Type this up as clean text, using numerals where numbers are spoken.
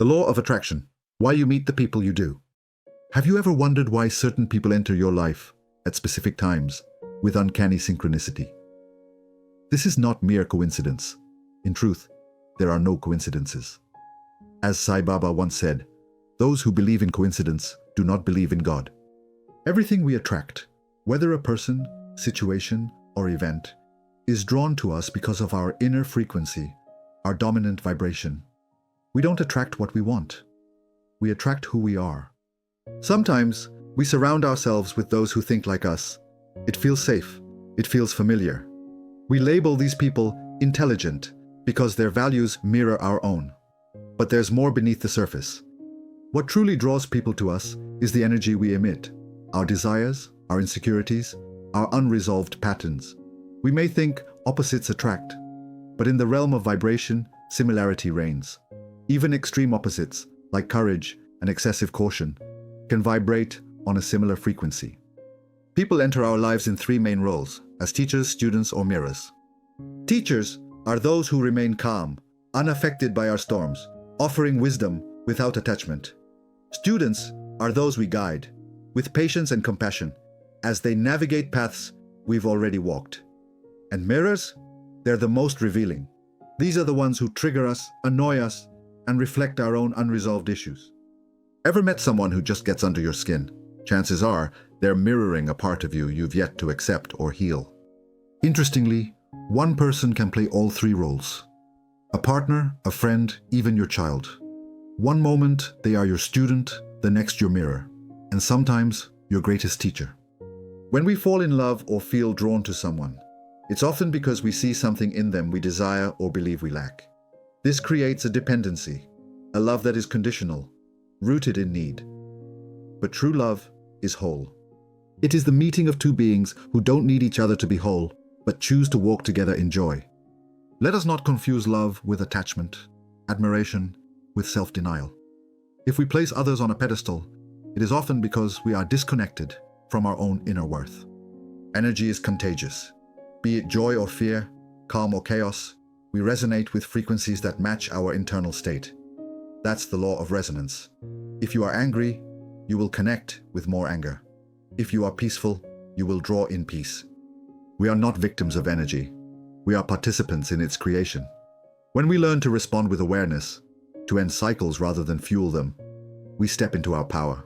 The law of attraction. Why you meet the people you do. Have you ever wondered why certain people enter your life at specific times with uncanny synchronicity? This is not mere coincidence. In truth, there are no coincidences. As Sai Baba once said, those who believe in coincidence do not believe in God. Everything we attract, whether a person, situation, or event, is drawn to us because of our inner frequency, our dominant vibration. We don't attract what we want. We attract who we are. Sometimes we surround ourselves with those who think like us. It feels safe. It feels familiar. We label these people intelligent because their values mirror our own. But there's more beneath the surface. What truly draws people to us is the energy we emit, our desires, our insecurities, our unresolved patterns. We may think opposites attract, but in the realm of vibration, similarity reigns. Even extreme opposites, like courage and excessive caution, can vibrate on a similar frequency. People enter our lives in three main roles, as teachers, students, or mirrors. Teachers are those who remain calm, unaffected by our storms, offering wisdom without attachment. Students are those we guide, with patience and compassion, as they navigate paths we've already walked. And mirrors? They're the most revealing. These are the ones who trigger us, annoy us, and reflect our own unresolved issues. Ever met someone who just gets under your skin? Chances are they're mirroring a part of you you've yet to accept or heal. Interestingly, one person can play all three roles. A partner, a friend, even your child. One moment they are your student, the next your mirror, and sometimes your greatest teacher. When we fall in love or feel drawn to someone, it's often because we see something in them we desire or believe we lack. This creates a dependency, a love that is conditional, rooted in need. But true love is whole. It is the meeting of two beings who don't need each other to be whole, but choose to walk together in joy. Let us not confuse love with attachment, admiration with self-denial. If we place others on a pedestal, it is often because we are disconnected from our own inner worth. Energy is contagious. Be it joy or fear, calm or chaos, we resonate with frequencies that match our internal state. That's the law of resonance. If you are angry, you will connect with more anger. If you are peaceful, you will draw in peace. We are not victims of energy. We are participants in its creation. When we learn to respond with awareness, to end cycles rather than fuel them, we step into our power.